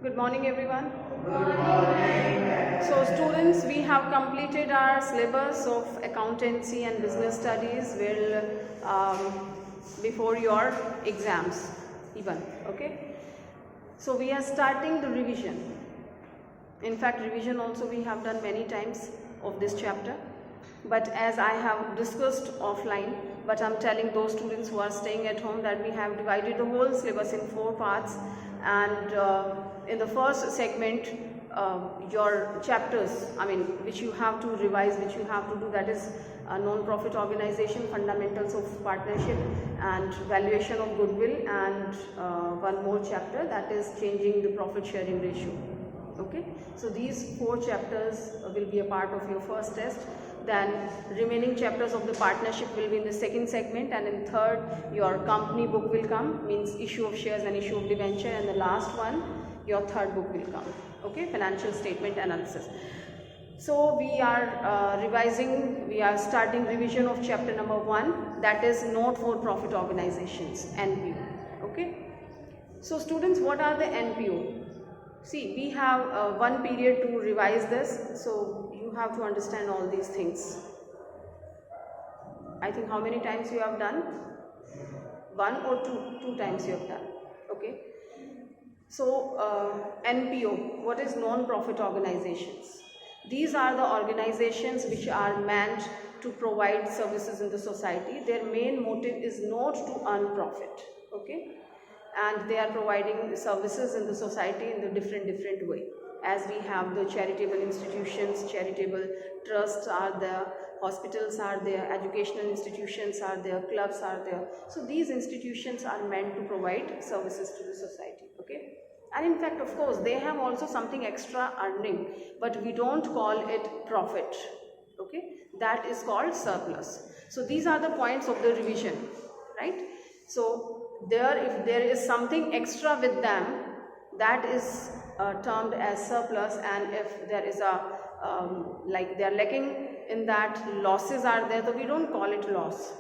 Good morning, everyone. Good morning. So, students, we have completed our syllabus of accountancy and business studies before your exams, even. Okay. So, we are starting the revision. In fact, revision also we have done many times of this chapter. But as I have discussed offline, but I'm telling those students who are staying at home that we have divided the whole syllabus in 4 parts, and in the first segment, your chapters, which you have to revise, which you have to do, that is non-profit organization, fundamentals of partnership, and valuation of goodwill, and one more chapter, that is changing the profit sharing ratio. Okay, so these 4 chapters will be a part of your first test. Then remaining chapters of the partnership will be in the second segment, and in third your company book will come, means issue of shares and issue of debenture, and the last one your third book will come. Okay, financial statement analysis. So we are we are starting revision of chapter number 1, that is not for profit organizations, NPO. Okay, so students, what are the NPO? See, we have 1 period to revise this, so you have to understand all these things. I think how many times you have done? 1 or 2 times you have done. Okay. So NPO, what is non-profit organizations? These are the organizations which are meant to provide services in the society. Their main motive is not to earn profit. Okay. And they are providing services in the society in the different way. As we have the charitable institutions, charitable trusts are there, hospitals are there, educational institutions are there, clubs are there. So these institutions are meant to provide services to the society. Okay, and in fact, of course, they have also something extra earning, but we don't call it profit. Okay, that is called surplus. So these are the points of the revision, right? So if there is something extra with them, that is termed as surplus, and if there is a like they are lacking in that, losses are there, so we don't call it loss.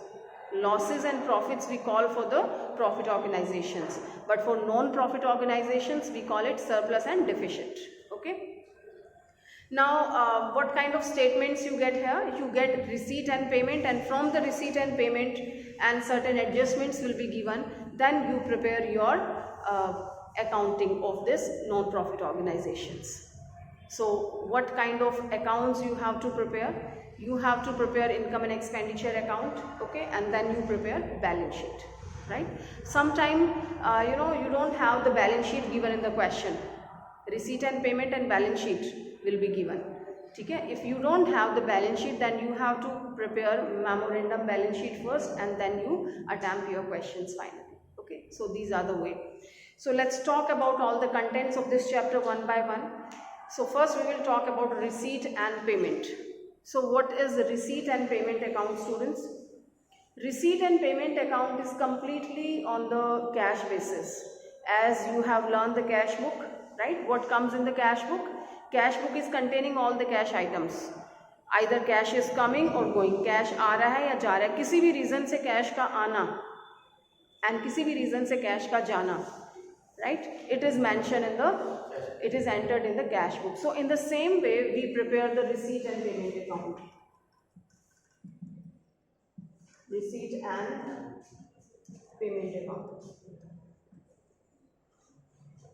Losses and profits we call for the profit organizations, but for non-profit organizations we call it surplus and deficit. Okay. Now, what kind of statements you get here? You get receipt and payment, and from the receipt and payment and certain adjustments will be given. Then you prepare your accounting of this non-profit organizations. So what kind of accounts you have to prepare? You have to prepare income and expenditure account, okay, and then you prepare balance sheet, right? Sometime you don't have the balance sheet given in the question. Receipt and payment and balance sheet will be given. Okay? If you don't have the balance sheet, then you have to prepare memorandum balance sheet first, and then you attempt your questions finally. Okay, so these are the way. So let's talk about all the contents of this chapter one by one. So first we will talk about receipt and payment. So what is the receipt and payment account, students? Receipt and payment account is completely on the cash basis. As you have learned the cash book, right? What comes in the cash book? Cash book is containing all the cash items. Either cash is coming or going. Cash आ रहा है या जा रहा है. किसी भी reason से cash का आना and किसी भी reason से cash का जाना, right? It is entered in the cash book. So in the same way, we prepare the receipt and payment account. Receipt and payment account.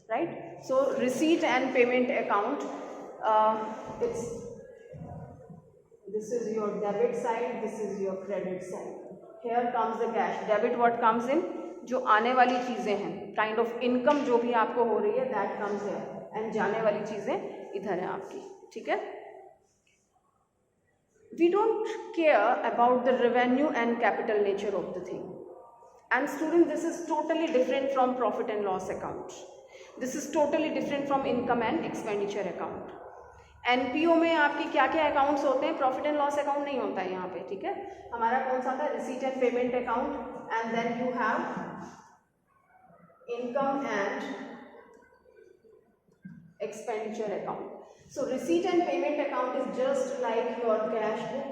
Right? So receipt and payment account, this is your debit side, this is your credit side. Here comes the cash. Debit what comes in? जो आने वाली चीज़ें हैं, kind of income जो भी आपको हो रही है, that comes here, and जाने वाली चीज़ें इधर है आपकी, ठीक है? We don't care about the revenue and capital nature of the thing. And student, this is totally different from profit and loss account. This is totally different from income and expenditure account. NPO में आपकी क्या क्या accounts होते हैं? Profit and loss account नहीं होता है यहाँ पे, ठीक है? हमारा कौन सा था? Receipt and payment account, and then you have income and expenditure account. So receipt and payment account is just like your cash book.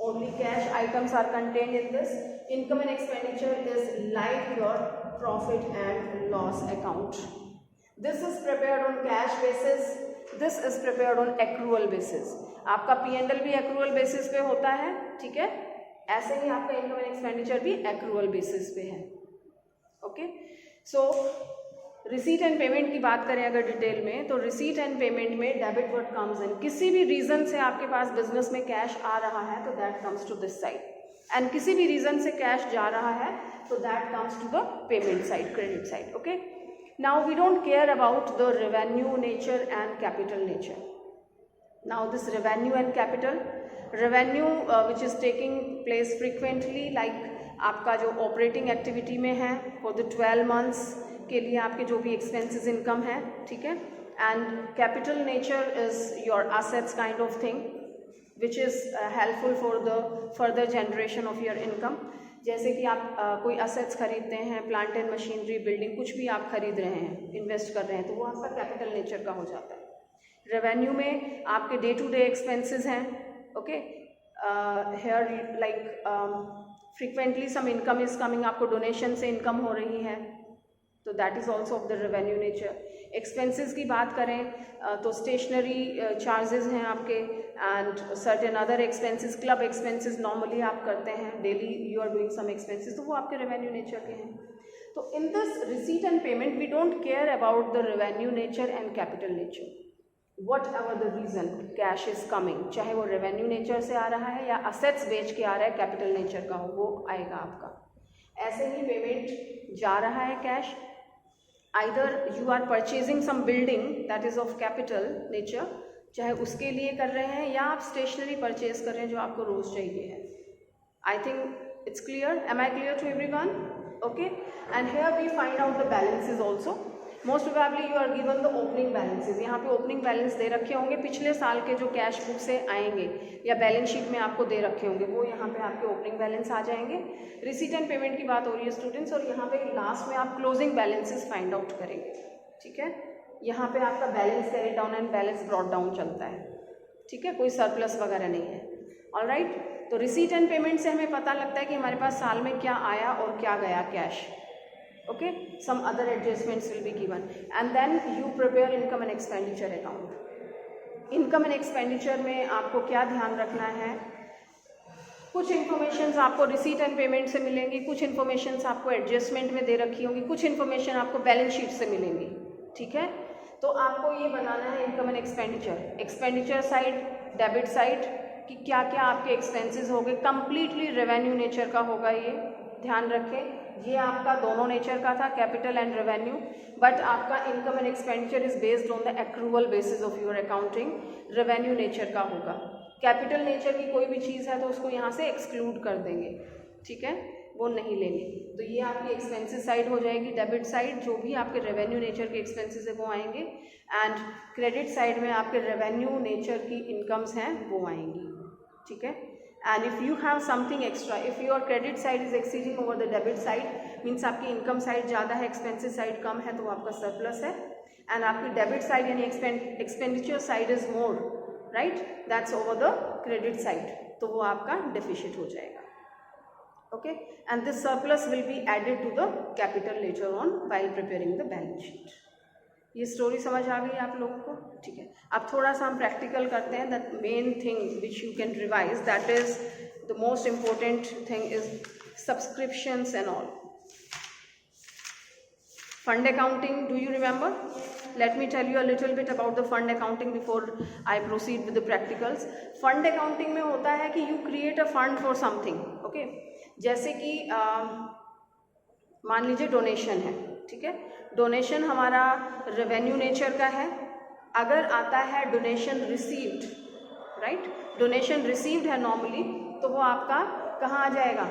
Only cash items are contained in this. Income and expenditure is like your profit and loss account. This is prepared on cash basis, this is prepared on accrual basis. आपका P&L भी accrual basis पे होता है, ठीक है, ऐसे ही आपका income and expenditure भी एक्रूअल बेसिस पे है। Okay, so receipt and payment की बात करें अगर डिटेल में, तो रिसीट एंड पेमेंट में डेबिट व्हाट कम्स इन, किसी भी रीजन से आपके पास बिजनेस में कैश आ रहा है तो that comes to this side, and किसी भी रीजन से कैश जा रहा है तो that comes to the payment side, credit side. Okay, now we don't care about the revenue nature and capital nature. Now this revenue and capital, revenue which is taking place frequently, like आपका जो operating activity में है for the 12 months के लिए आपके जो भी expenses income है, ठीक है, and capital nature is your assets kind of thing which is helpful for the further generation of your income. जैसे कि आप कोई असेट्स खरीदते हैं, प्लांट एंड मशीनरी, बिल्डिंग, कुछ भी आप खरीद रहे हैं, इन्वेस्ट कर रहे हैं, तो वो आपका कैपिटल नेचर का हो जाता है। रेवेन्यू में आपके डे टू डे एक्सपेंसेस हैं, okay, here like frequently some income is coming, आपको डोनेशन से इनकम हो रही है, तो that is also of the revenue nature. Expenses की बात करें तो स्टेशनरी चार्जेस हैं आपके, and certain other expenses, club expenses normally आप करते हैं, daily you are doing some expenses, तो वो आपके रेवेन्यू नेचर के हैं। तो in this receipt and payment we don't care about the revenue nature and capital nature, whatever the reason cash is coming, चाहे वो रेवेन्यू नेचर से आ रहा है या असेट्स बेच के आ रहा है, कैपिटल नेचर का हो, वो आएगा आपका। ऐसे ही पेमेंट जा रहा है cash, either you are purchasing some building that is of capital nature, चाहे उसके लिए कर रहे हैं या आप स्टेशनरी परचेज कर रहे हैं जो आपको रोज चाहिए है। I think it's clear, am I clear to everyone? Okay, and here we find out the balances also. Most probably you are given the opening balances, यहाँ पे ओपनिंग बैलेंस दे रखे होंगे, पिछले साल के जो कैश बुक से आएंगे या बैलेंस शीट में आपको दे रखे होंगे, वो यहाँ पे आपके ओपनिंग बैलेंस आ जाएंगे। रिसीट एंड पेमेंट की बात हो रही है स्टूडेंट्स, और यहाँ पे लास्ट में आप क्लोजिंग बैलेंसेस फाइंड आउट करेंगे, ठीक है। यहाँ पे आपका balance carry down and balance brought down चलता है, ठीक है, कोई सरप्लस वगैरह नहीं है। ऑलराइट, तो रिसीट एंड पेमेंट से हमें पता लगता है कि हमारे पास साल में क्या आया और क्या गया cash. Okay, some other adjustments will be given, and then you prepare income and expenditure account. Income and expenditure में आपको क्या ध्यान रखना है, कुछ इन्फॉर्मेशंस आपको रिसीट एंड पेमेंट से मिलेंगी, कुछ इन्फॉर्मेशंस आपको एडजस्टमेंट में दे रखी होंगी, कुछ इन्फॉर्मेशन आपको बैलेंस शीट से मिलेंगी, ठीक है। तो आपको ये बनाना है income and expenditure, expenditure side, debit side, कि क्या क्या आपके एक्सपेंसेस हो गए, कंप्लीटली रेवेन्यू नेचर का होगा, ये ध्यान रखें। ये आपका दोनों नेचर का था, कैपिटल एंड रेवेन्यू, बट आपका income and expenditure is based on the accrual basis of your accounting, revenue nature का होगा। कैपिटल नेचर की कोई भी चीज़ है तो उसको यहाँ से एक्सक्लूड कर देंगे, ठीक है, वो नहीं लेंगे। तो ये आपकी एक्सपेंसेस साइड हो जाएगी, डेबिट साइड जो भी आपके रेवेन्यू नेचर के एक्सपेंसेस है वो आएंगे, एंड क्रेडिट साइड में आपके रेवेन्यू नेचर की इनकम्स हैं वो आएंगी, ठीक है। And if you have something extra, if your credit side is exceeding over the debit side, means आपकी इनकम साइड ज़्यादा है, एक्सपेंसिव साइड कम है, तो वो आपका सरप्लस है। एंड आपकी डेबिट साइड यानी expenditure side is more, right, that's over the credit side, तो वो आपका डेफिशिट हो जाएगा। Okay, and this surplus will be added to the capital later on while preparing the balance sheet. ये story समझ आ गई आप लोगों को, ठीक है। अब थोड़ा सा हम प्रैक्टिकल करते हैं। That main thing which you can revise, that is the most important thing is subscriptions and all. Fund accounting, do you remember? Let me tell you a little bit about the fund accounting before I proceed with the practicals. Fund accounting में होता है कि you create a fund for something, okay? जैसे कि मान लीजिए donation है, ठीक है, डोनेशन हमारा रेवेन्यू नेचर का है। अगर आता है donation received, right, donation received है नॉर्मली, तो वो आपका कहाँ आ जाएगा,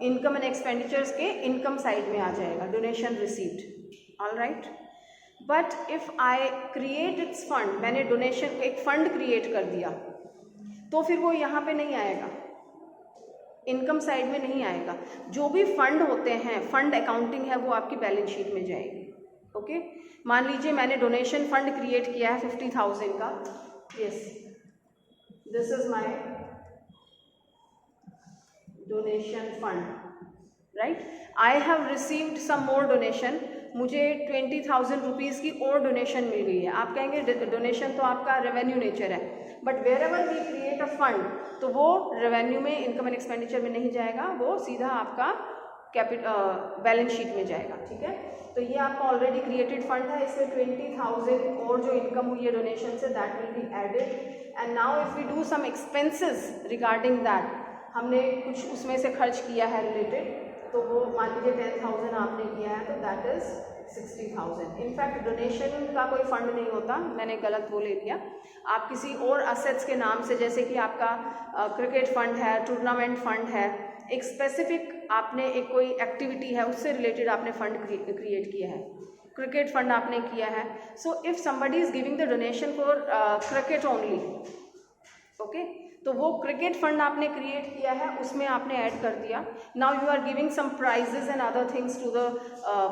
इनकम एंड एक्सपेंडिचर्स के इनकम साइड में आ जाएगा, donation received, all right. But if I create it's fund, मैंने डोनेशन एक फंड क्रिएट कर दिया, तो फिर वो यहाँ पे नहीं आएगा, इनकम साइड में नहीं आएगा। जो भी फंड होते हैं, फंड अकाउंटिंग है, वो आपकी बैलेंस शीट में जाएगी, ओके। मान लीजिए मैंने डोनेशन फंड क्रिएट किया है 50,000 का, yes, this is my donation fund, right. I have received some more donation, मुझे 20,000 रुपीज़ की और डोनेशन मिल गई है, आप कहेंगे डोनेशन तो आपका रेवेन्यू नेचर है, but wherever we create a fund तो वो रेवेन्यू में, इनकम एंड एक्सपेंडिचर में नहीं जाएगा, वो सीधा आपका बैलेंस शीट में जाएगा, ठीक है। तो ये आपका ऑलरेडी क्रिएटेड फंड है, इसमें 20,000 और जो इनकम हुई है डोनेशन से that will be added, and now if we do some expenses regarding that, हमने कुछ उसमें से खर्च किया है रिलेटेड, तो वो मान लीजिए 10,000 आपने किया है तो दैट इज 60,000। इनफैक्ट डोनेशन का कोई फंड नहीं होता, मैंने गलत वो ले लिया, आप किसी और असेट्स के नाम से, जैसे कि आपका क्रिकेट फंड है, टूर्नामेंट फंड है, एक स्पेसिफिक आपने एक कोई एक्टिविटी है उससे रिलेटेड आपने फंड क्रिएट किया है, क्रिकेट फंड आपने किया है, so if somebody is giving the donation for cricket only, okay, तो वो क्रिकेट फंड आपने क्रिएट किया है, उसमें आपने ऐड कर दिया, now you are giving some prizes and other things to the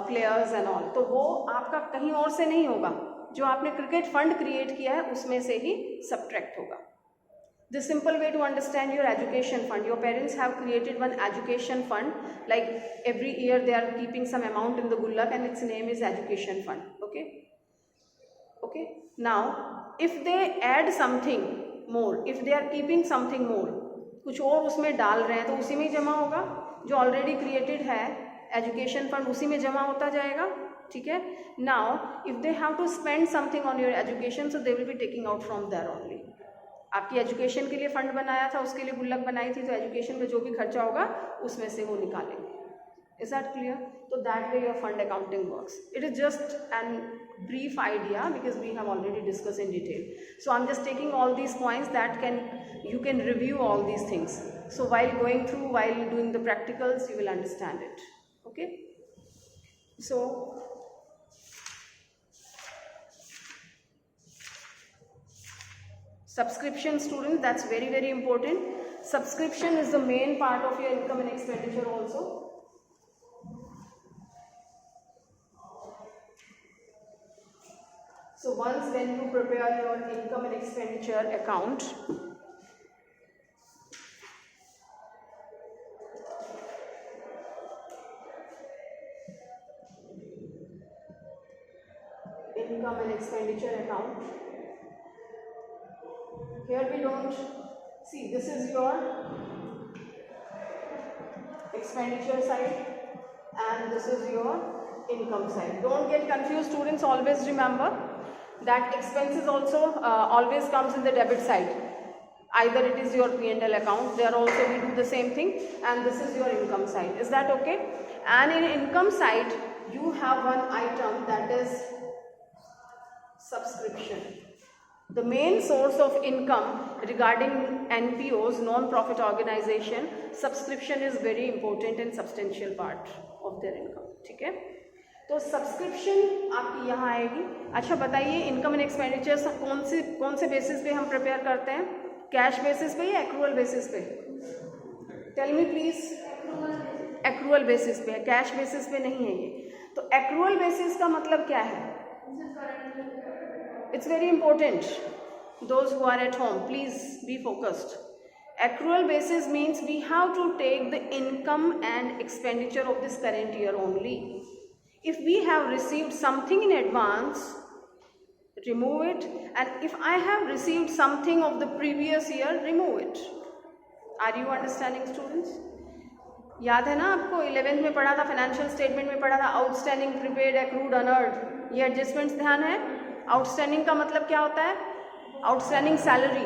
players and all, तो वो आपका कहीं और से नहीं होगा, जो आपने क्रिकेट फंड क्रिएट किया है उसमें से ही सब्ट्रैक्ट होगा। The simple way to understand your education fund, your parents have created one education fund, like every year they are keeping some amount in the gullak and its name is education fund, okay, okay. Now if they add something more, if they are keeping something more, कुछ और उसमें डाल रहे हैं तो उसी में जमा होगा, जो ऑलरेडी क्रिएटेड है एजुकेशन फंड उसी में जमा होता जाएगा, ठीक है। Now if they have to spend something on your education so they will be taking out from there only, आपकी एजुकेशन के लिए फंड बनाया था, उसके लिए गुल्लक बनाई थी, तो एजुकेशन का जो भी खर्चा होगा उसमें से वो निकालेंगे। Is that clear? तो that way your fund accounting works. It is just an brief idea because we have already discussed in detail, so I'm just taking all these points that you can review all these things, so while going through, while doing the practicals, you will understand it, okay. So subscription, students, that's very, very important. Subscription is the main part of your income and expenditure also. So once when you prepare your income and expenditure account, income and expenditure account, here we don't see, this is your expenditure side and this is your income side. Don't get confused, students, always remember that expenses also always comes in the debit side, either it is your P&L account, there also we do the same thing, and this is your income side. Is that okay? And in income side you have one item that is subscription. The main source of income regarding NPOs, non-profit organization, subscription is very important and substantial part of their income, ठीक है। तो subscription आपकी यहाँ आएगी। अच्छा बताइए, income and expenditures कौन से बेसिस पे हम प्रिपेयर करते हैं, कैश बेसिस पे या एक्रूअल बेसिस पे? Tell me please. Accrual basis पे है, कैश बेसिस पे नहीं है ये। तो एक्रूअल बेसिस का मतलब क्या है? It's very important, those who are at home please be focused. Accrual basis means we have to take the income and expenditure of this current year only. If we have received something in advance, remove it, and if I have received something of the previous year, remove it. Are you understanding, students? याद है ना आपको 11th में पढ़ा था, financial statement में पढ़ा था, आउटस्टैंडिंग, प्रीपेड, एक्रूड, अनअर्ड, ये एडजस्टमेंट्स ध्यान है। आउटस्टैंडिंग का मतलब क्या होता है? आउटस्टैंडिंग सैलरी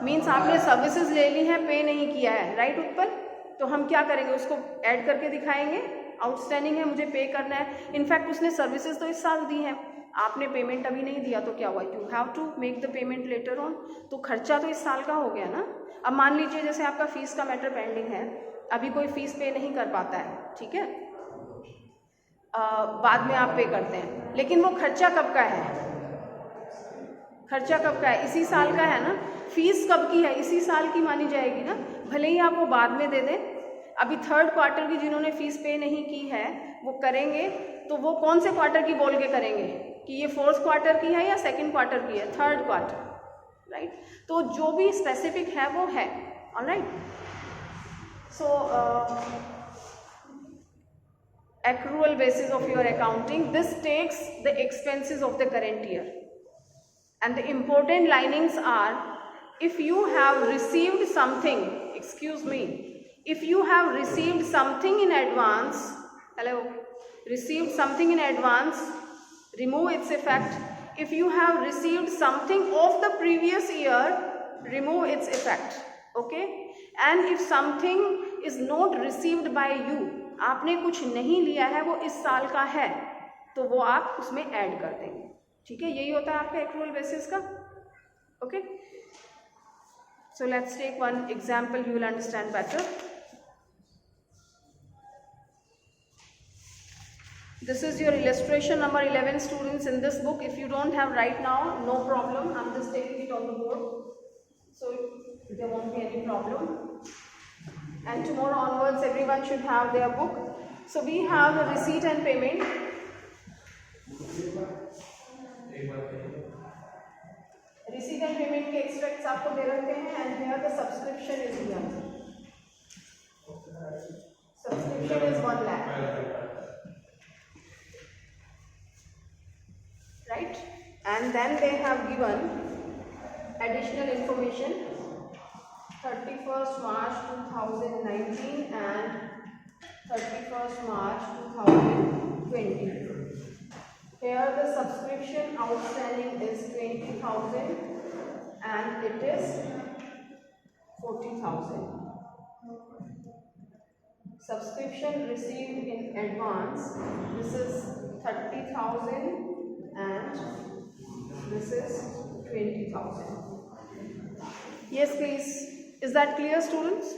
मीन्स आपने सर्विसेज ले ली हैं, पे नहीं किया है, राइट उत्पल? तो हम क्या करेंगे, उसको ऐड करके दिखाएंगे, आउटस्टैंडिंग है, मुझे पे करना है। इनफैक्ट उसने सर्विसेज तो इस साल दी हैं, आपने पेमेंट अभी नहीं दिया, तो क्या हुआ? You have to make the payment later on. तो खर्चा तो इस साल का हो गया ना। अब मान लीजिए जैसे आपका फीस का मैटर पेंडिंग है, अभी कोई फीस पे नहीं कर पाता है, ठीक है, बाद में आप पे करते हैं, लेकिन वो खर्चा कब का है? खर्चा कब का है? इसी साल का है ना। फीस कब की है? इसी साल की मानी जाएगी ना, भले ही आप वो बाद में दे दें। अभी थर्ड क्वार्टर की जिन्होंने फीस पे नहीं की है वो करेंगे, तो वो कौन से क्वार्टर की बोल के करेंगे कि ये फोर्थ क्वार्टर की है या सेकंड क्वार्टर की है? Third quarter, right. तो जो भी स्पेसिफिक है वो है, alright. So accrual basis of your accounting. This takes the expenses of the current year, and the important linings are, if you have received something, excuse me, if you have received something in advance, hello, received something in advance, remove its effect. If you have received something of the previous year, remove its effect. Okay, and if something is not received by you, आपने कुछ नहीं लिया है, वो इस साल का है, तो वो आप उसमें ऐड कर देंगे. ठीक है, यही होता है आपका एक्रूअल बेसिस का. Okay, so let's take one example, you will understand better. This is your illustration number 11, students, in this book. If you don't have right now, no problem, I'm just taking it on the board, so there won't be any problem. And tomorrow onwards everyone should have their book. So we have the receipt and payment. Receipt and payment के extracts आपको दे रखे हैं, and here the subscription is here. Subscription is 1 lakh. Right, and then they have given additional information, 31st March 2019 and 31st March 2020. Here the subscription outstanding is 20,000 and it is 40,000. Subscription received in advance, this is 30,000 and this is 20,000. Yes, please. Is that clear, students?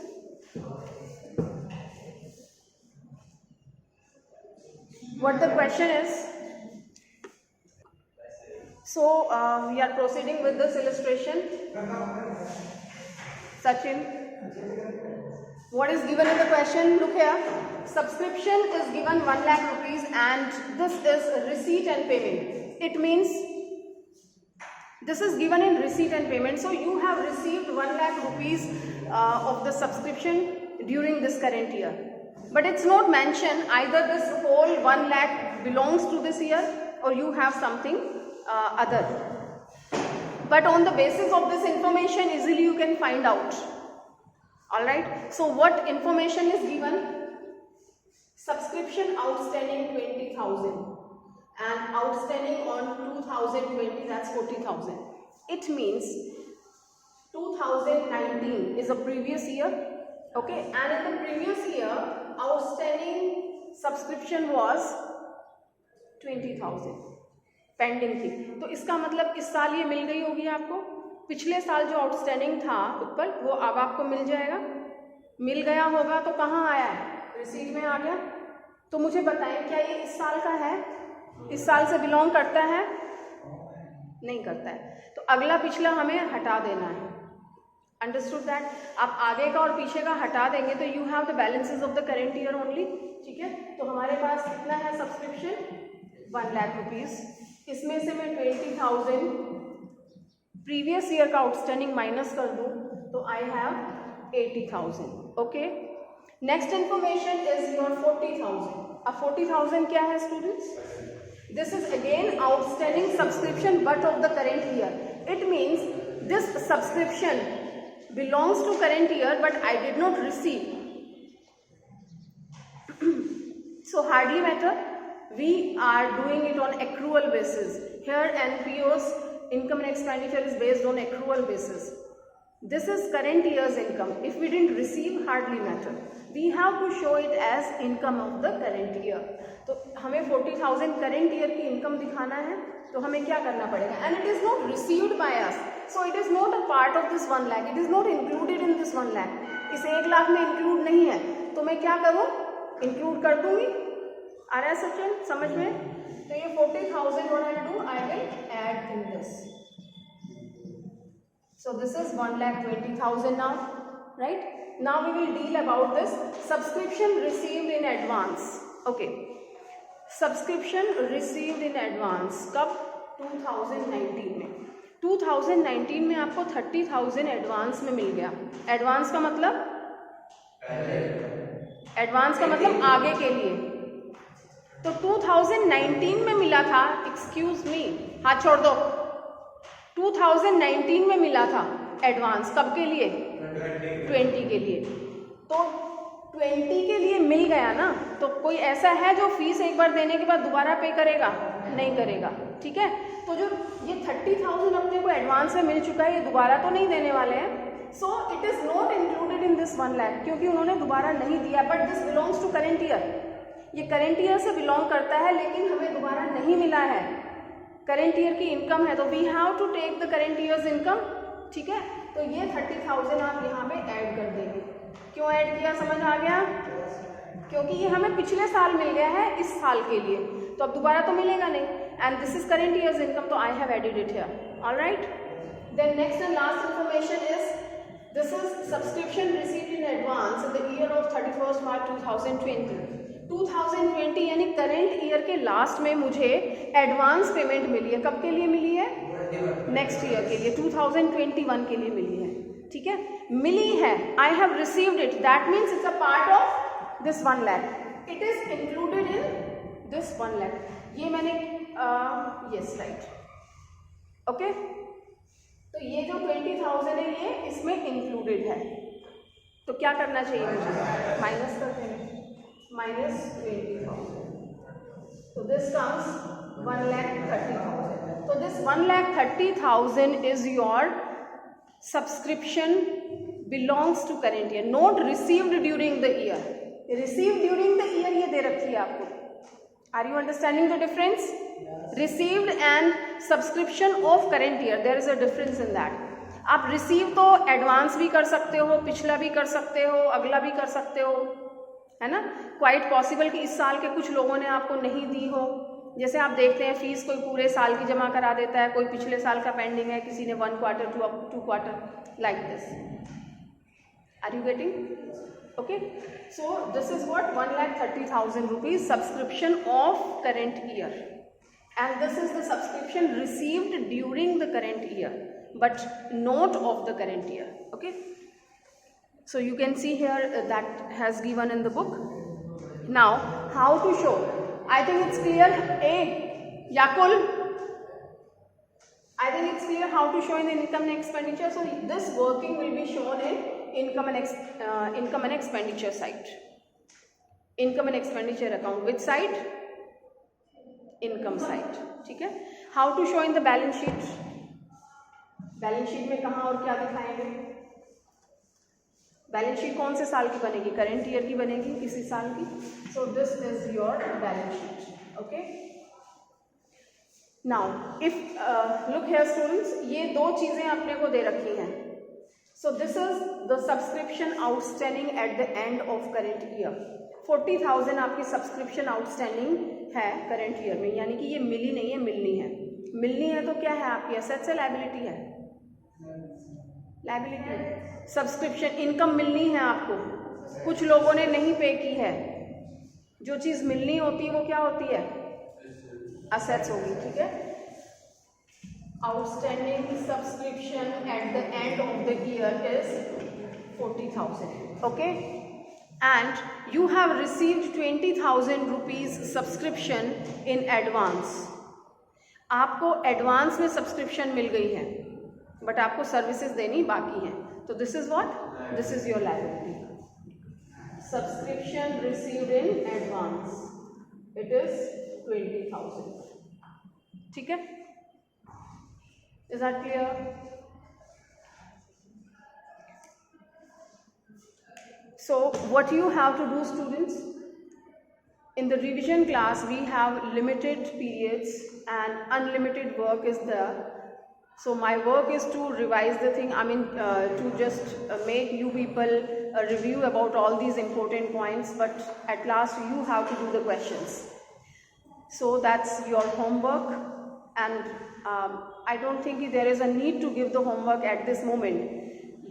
What the question is? So we are proceeding with this illustration. Sachin, what is given in the question? Look here. Subscription is given 1 lakh rupees and this is receipt and payment. It means this is given in receipt and payment. So you have received 1 lakh rupees of the subscription during this current year. But it's not mentioned either this whole 1 lakh belongs to this year or you have something other. But on the basis of this information, easily you can find out. Alright. So what information is given? Subscription outstanding 20,000. And outstanding on 2020, that's 40,000. It means 2019 is a previous year, okay, and in the previous year outstanding subscription was 20,000 pending थी. तो इसका मतलब इस साल ये मिल गई होगी आपको. पिछले साल जो आउटस्टैंडिंग था उत्पल, वो अब आपको मिल जाएगा. मिल गया होगा तो कहाँ आया है? रिसीट में आ गया. तो मुझे बताएं, क्या ये इस साल का है? इस साल से बिलोंग करता है? नहीं करता है. तो अगला पिछला हमें हटा देना है. Understood that? आप आगे का और पीछे का हटा देंगे तो you have the balances of the current year only. ठीक है, तो हमारे पास कितना है सब्सक्रिप्शन? 1 लाख रुपीज. इसमें से मैं 20,000 प्रीवियस ईयर का आउटस्टैंडिंग माइनस कर दूं तो I have 80,000. Okay, next information is your 40,000. अब 40,000 क्या है students? This is again outstanding subscription but of the current year. It means this subscription belongs to current year but I did not receive. So hardly matter. We are doing it on accrual basis. Here NPO's income and expenditure is based on accrual basis. This is current year's income. If we didn't receive, hardly matter. We have to show it as income of the current year. तो हमें 40,000 current year की income दिखाना है, तो हमें क्या करना पड़ेगा? And it is not received by us, so it is not a part of this 1 lakh. It is not included in this 1 lakh. इस 1 लाख में इंक्लूड नहीं है, तो मैं क्या करूँ? इंक्लूड कर दूंगी. आ रहा है सचिन समझ में? तो ये 40,000 what I do, I will add in this. So this is 1,20,000 now, right? Now we will deal about this subscription received in advance. Okay, subscription received in advance कब? 2019 में. 2019 में आपको 30,000 एडवांस में मिल गया. एडवांस का मतलब? एडवांस का मतलब आगे के लिए. तो 2019 में मिला था, एक्सक्यूज मी, हाथ छोड़ दो, 2019 में मिला था एडवांस, कब के लिए? 20 के लिए। तो 20 के लिए मिल गया ना, तो कोई ऐसा है जो फीस एक बार देने के बाद दोबारा पे करेगा? नहीं करेगा, ठीक है। तो जो ये 30,000 अपने को एडवांस में मिल चुका है, ये दोबारा तो नहीं देने वाले हैं, so it is not included in this 1 lakh, क्योंकि उन्होंने दोबारा नहीं दिया। But this belongs to current year, ये करेंट ईयर से बिलोंग करता है, लेकिन हमें दोबारा नहीं मिला है। करेंट ईयर की इनकम है, तो we have to take the current years income, ठीक है। तो ये 30,000 आप यहाँ पे ऐड कर देंगे। क्यों ऐड किया, समझ आ गया? क्योंकि ये हमें पिछले साल मिल गया है इस साल के लिए, तो अब दोबारा तो मिलेगा नहीं, and this is current years income, तो I have added it here. Alright, then next and last information is this is subscription received in advance in the year of 31 March 2020 यानी करेंट ईयर के last में मुझे advance payment मिली है। कब के लिए मिली है? नेक्स्ट ईयर के लिए, 2021 के लिए मिली है, ठीक है। मिली है, आई have received it, that means it's a part of this 1 lakh, it is included in this 1 lakh. ये मैंने यस राइट, ओके। तो ये जो 20,000 है ये इसमें इंक्लूडेड है, तो क्या करना चाहिए मुझे? माइनस करते हैं, माइनस 20,000, तो दिस कम्स 1,30,000। तो this 1,30,000 is your subscription belongs to current year, not received during the year. Received during the year ये दे रखी है आपको। Are you understanding the difference? Received and subscription of current year, there is a difference in that. आप receive तो advance भी कर सकते हो, पिछला भी कर सकते हो, अगला भी कर सकते हो, है ना। क्वाइट पॉसिबल कि इस साल के कुछ लोगों ने आपको नहीं दी हो, जैसे आप देखते हैं फीस कोई पूरे साल की जमा करा देता है, कोई पिछले साल का पेंडिंग है, किसी ने 1 quarter 2 quarter, like this. Are you getting? Okay, so this is what 1,30,000 rupees subscription of current year, and this is the subscription received during the current year but not of the current year. Okay, so you can see here that has given in the book. Now how to show? I think it's clear. Yakul, I think it's clear how to show in the income and expenditure. So this working will be shown in income and expenditure side, income and expenditure account. Which side? Income side, ठीक है। How to show in the balance sheet? Balance sheet में कहाँ और क्या दिखाएंगे? Balance sheet कौन से साल की बनेगी? करेंट ईयर की बनेगी, इसी साल की। सो this is your balance sheet, okay. Now if look here students, ये 2 चीजें अपने को दे रखी हैं। सो this is the subscription outstanding at the end of current year. 40,000 आपकी सब्सक्रिप्शन आउटस्टैंडिंग है करेंट ईयर में, यानी कि ये मिली नहीं है, मिलनी है। मिलनी है तो क्या है आपकी? एसेट्स है, लायबिलिटी है? लायबिलिटी। सब्सक्रिप्शन इनकम मिलनी है आपको, कुछ लोगों ने नहीं पे की है। जो चीज़ मिलनी होती है वो क्या होती है? एसेट्स होगी, ठीक है। Outstanding subscription at the end of the year is 40,000, okay. And you have received 20,000 rupees subscription in advance. आपको एडवांस में सब्सक्रिप्शन मिल गई है, बट आपको सर्विसेज देनी बाकी है। तो this is what? This is your liability. Subscription received in advance, it is 20,000, ठीक है। Is that clear? So what you have to do, students, in the revision class we have limited periods and unlimited work is there. So my work is to revise the thing, to just make you people a review about all these important points, but at last you have to do the questions. So that's your homework, and I don't think there is a need to give the homework at this moment.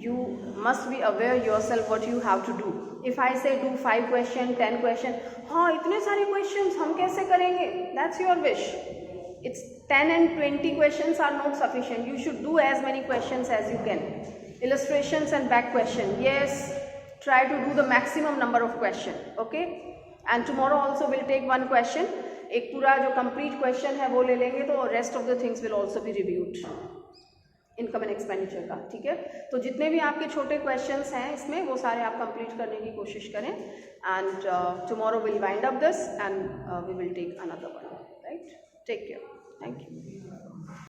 You must be aware yourself what you have to do. If I say do 5 question, 10 question, हाँ इतने सारे questions हम कैसे करेंगे? That's your wish. It's 10 and 20 questions are not sufficient. You should do as many questions as you can. Illustrations and back question. Yes, try to do the maximum number of question. Okay. And tomorrow also will take one question, एक पूरा जो complete question है वो ले लेंगे, तो rest of the things will also be reviewed, income and expenditure का, ठीक है। तो जितने भी आपके छोटे क्वेश्चंस हैं इसमें वो सारे आप कंप्लीट करने की कोशिश करें, and tomorrow will wind up this and we will take another one, right. Take care, thank you.